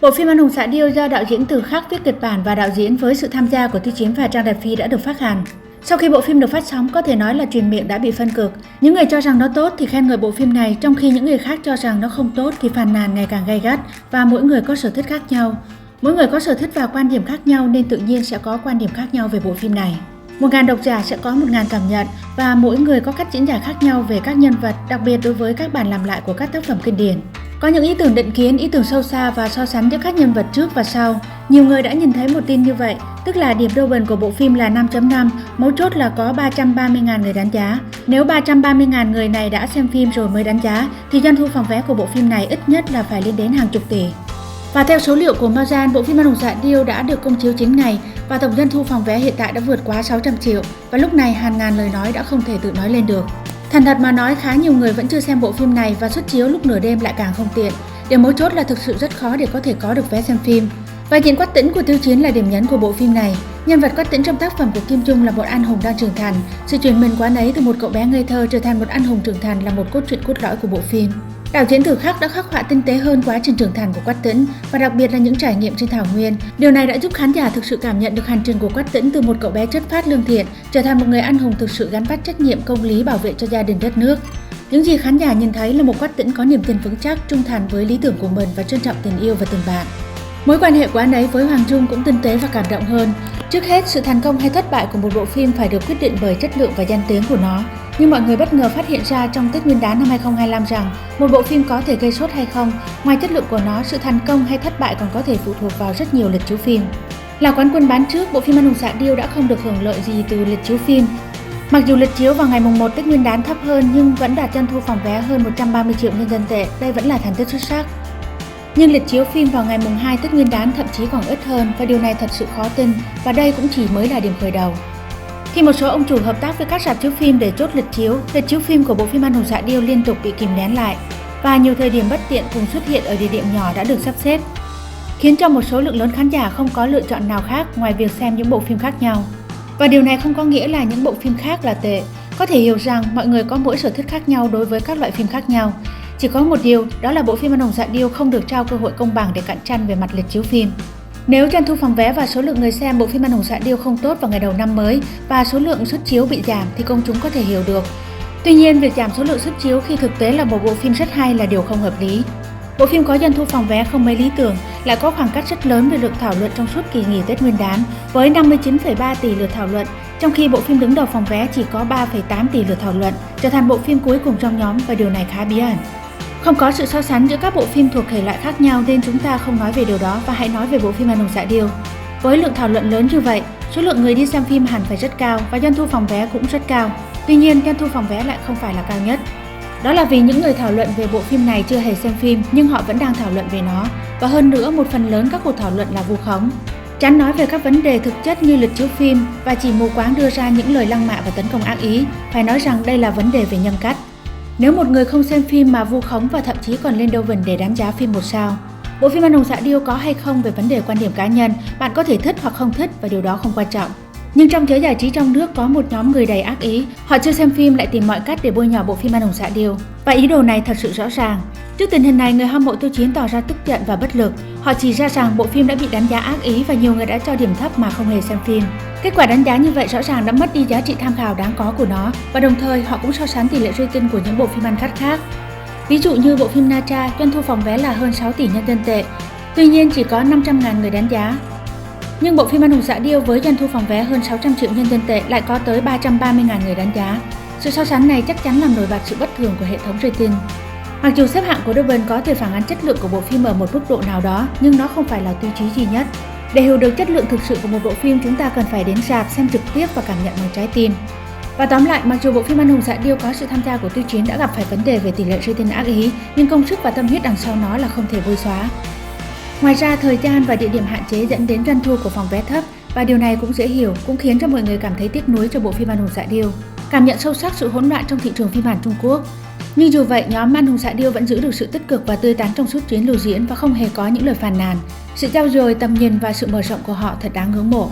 Bộ phim Anh hùng xạ điêu do đạo diễn Từ Khắc viết kịch bản và đạo diễn với sự tham gia của Tư Chiến và Trang Đạt Phi đã được phát hành. Sau khi bộ phim được phát sóng, có thể nói là truyền miệng đã bị phân cực. Những người cho rằng nó tốt thì khen ngợi bộ phim này, trong khi những người khác cho rằng nó không tốt thì phàn nàn ngày càng gay gắt, và mỗi người có sở thích khác nhau. Mỗi người có sở thích và quan điểm khác nhau nên tự nhiên sẽ có quan điểm khác nhau về bộ phim này. 1000 độc giả sẽ có 1000 cảm nhận và mỗi người có cách diễn giải khác nhau về các nhân vật, đặc biệt đối với các bản làm lại của các tác phẩm kinh điển. Có những ý tưởng định kiến, ý tưởng sâu xa và so sánh giữa các nhân vật trước và sau. Nhiều người đã nhìn thấy một tin như vậy, tức là điểm Rotten của bộ phim là 5.5, mấu chốt là có 330.000 người đánh giá. Nếu 330.000 người này đã xem phim rồi mới đánh giá, thì doanh thu phòng vé của bộ phim này ít nhất là phải lên đến hàng chục tỷ. Và theo số liệu của Maoyan, bộ phim Anh hùng xạ điêu đã được công chiếu 9 ngày và tổng doanh thu phòng vé hiện tại đã vượt quá 600 triệu. Và lúc này hàng ngàn lời nói đã không thể tự nói lên được. Thành thật mà nói, khá nhiều người vẫn chưa xem bộ phim này và xuất chiếu lúc nửa đêm lại càng không tiện. Điều mấu chốt là thực sự rất khó để có thể có được vé xem phim. Vai diễn Quách Tĩnh của Tư Chiến là điểm nhấn của bộ phim này. Nhân vật Quách Tĩnh trong tác phẩm của Kim Dung là một anh hùng đang trưởng thành. Sự chuyển mình quá nấy từ một cậu bé ngây thơ trở thành một anh hùng trưởng thành là một cốt truyện cốt lõi của bộ phim. Đạo diễn Từ Khắc đã khắc họa tinh tế hơn quá trình trưởng thành của Quách Tĩnh và đặc biệt là những trải nghiệm trên thảo nguyên. Điều này đã giúp khán giả thực sự cảm nhận được hành trình của Quách Tĩnh từ một cậu bé chất phác lương thiện trở thành một người anh hùng thực sự gắn vác trách nhiệm công lý bảo vệ cho gia đình đất nước. Những gì khán giả nhìn thấy là một Quách Tĩnh có niềm tin vững chắc, trung thành với lý tưởng của mình và trân trọng tình yêu và tình bạn. Mối quan hệ của anh ấy với Hoàng Dung cũng tinh tế và cảm động hơn. Trước hết, sự thành công hay thất bại của một bộ phim phải được quyết định bởi chất lượng và danh tiếng của nó. Nhưng mọi người bất ngờ phát hiện ra trong Tết Nguyên đán năm 2025 rằng một bộ phim có thể gây sốt hay không, ngoài chất lượng của nó, sự thành công hay thất bại còn có thể phụ thuộc vào rất nhiều lịch chiếu phim. Là quán quân bán trước, bộ phim Anh hùng xạ điêu đã không được hưởng lợi gì từ lịch chiếu phim. Mặc dù lịch chiếu vào ngày mùng 1 Tết Nguyên đán thấp hơn nhưng vẫn đạt doanh thu phòng vé hơn 130 triệu nhân dân tệ, đây vẫn là thành tích xuất sắc. Nhưng lịch chiếu phim vào ngày mùng 2 Tết Nguyên đán thậm chí còn ít hơn và điều này thật sự khó tin và đây cũng chỉ mới là điểm khởi đầu. Khi một số ông chủ hợp tác với các rạp chiếu phim để chốt lịch chiếu phim của bộ phim Anh hùng xạ điêu liên tục bị kìm nén lại và nhiều thời điểm bất tiện cùng xuất hiện ở địa điểm nhỏ đã được sắp xếp, khiến cho một số lượng lớn khán giả không có lựa chọn nào khác ngoài việc xem những bộ phim khác nhau. Và điều này không có nghĩa là những bộ phim khác là tệ. Có thể hiểu rằng mọi người có mỗi sở thích khác nhau đối với các loại phim khác nhau. Chỉ có một điều, đó là bộ phim Anh hùng xạ điêu không được trao cơ hội công bằng để cạnh tranh về mặt lịch chiếu phim. Nếu doanh thu phòng vé và số lượng người xem bộ phim Anh hùng xạ điêu không tốt vào ngày đầu năm mới và số lượng suất chiếu bị giảm thì công chúng có thể hiểu được. Tuy nhiên, việc giảm số lượng suất chiếu khi thực tế là một bộ phim rất hay là điều không hợp lý. Bộ phim có doanh thu phòng vé không mấy lý tưởng, lại có khoảng cách rất lớn về lượt thảo luận trong suốt kỳ nghỉ Tết Nguyên đán với 59,3 tỷ lượt thảo luận, trong khi bộ phim đứng đầu phòng vé chỉ có 3,8 tỷ lượt thảo luận, trở thành bộ phim cuối cùng trong nhóm và điều này khá bí ẩn. Không có sự so sánh giữa các bộ phim thuộc thể loại khác nhau nên chúng ta không nói về điều đó và hãy nói về bộ phim Anh hùng xạ điêu. Với lượng thảo luận lớn như vậy, số lượng người đi xem phim hẳn phải rất cao và doanh thu phòng vé cũng rất cao. Tuy nhiên, doanh thu phòng vé lại không phải là cao nhất. Đó là vì những người thảo luận về bộ phim này chưa hề xem phim nhưng họ vẫn đang thảo luận về nó. Và hơn nữa, một phần lớn các cuộc thảo luận là vu khống. Tránh nói về các vấn đề thực chất như lịch chiếu phim và chỉ mù quáng đưa ra những lời lăng mạ và tấn công ác ý, phải nói rằng đây là vấn đề về nhân cách. Nếu một người không xem phim mà vu khống và thậm chí còn lên Rotten để đánh giá phim 1 sao, bộ phim Anh hùng xạ điêu có hay không về vấn đề quan điểm cá nhân, bạn có thể thích hoặc không thích và điều đó không quan trọng. Nhưng trong giới giải trí trong nước có một nhóm người đầy ác ý, họ chưa xem phim lại tìm mọi cách để bôi nhọ bộ phim Anh hùng xạ điêu. Và ý đồ này thật sự rõ ràng. Trước tình hình này, người hâm mộ Tư Chiến tỏ ra tức giận và bất lực. Họ chỉ ra rằng bộ phim đã bị đánh giá ác ý và nhiều người đã cho điểm thấp mà không hề xem phim. Kết quả đánh giá như vậy rõ ràng đã mất đi giá trị tham khảo đáng có của nó và đồng thời họ cũng so sánh tỷ lệ rating của những bộ phim ăn khách khác. Ví dụ như bộ phim Na Tra, doanh thu phòng vé là hơn 6 tỷ nhân dân tệ, tuy nhiên chỉ có 500.000 người đánh giá. Nhưng bộ phim Anh hùng xạ điêu với doanh thu phòng vé hơn 600 triệu nhân dân tệ lại có tới 330.000 người đánh giá. Sự so sánh này chắc chắn làm nổi bật sự bất thường của hệ thống rating. Mặc dù xếp hạng của Rotten có thể phản ánh chất lượng của bộ phim ở một mức độ nào đó, nhưng nó không phải là tiêu chí duy nhất. Để hiểu được chất lượng thực sự của một bộ phim, chúng ta cần phải đến rạp xem trực tiếp và cảm nhận bằng trái tim. Và tóm lại, mặc dù bộ phim Anh hùng xạ điêu có sự tham gia của Tư Chiến đã gặp phải vấn đề về tỷ lệ rating ác ý, nhưng công sức và tâm huyết đằng sau nó là không thể vơi xóa. Ngoài ra, thời gian và địa điểm hạn chế dẫn đến doanh thu của phòng vé thấp và điều này cũng dễ hiểu, cũng khiến cho mọi người cảm thấy tiếc nuối cho bộ phim Anh hùng xạ điêu, cảm nhận sâu sắc sự hỗn loạn trong thị trường phim ảnh Trung Quốc. Nhưng dù vậy, nhóm Anh hùng xạ điêu vẫn giữ được sự tích cực và tươi tắn trong suốt chuyến lưu diễn và không hề có những lời phàn nàn. Sự trau dồi, tầm nhìn và sự mở rộng của họ thật đáng ngưỡng mộ.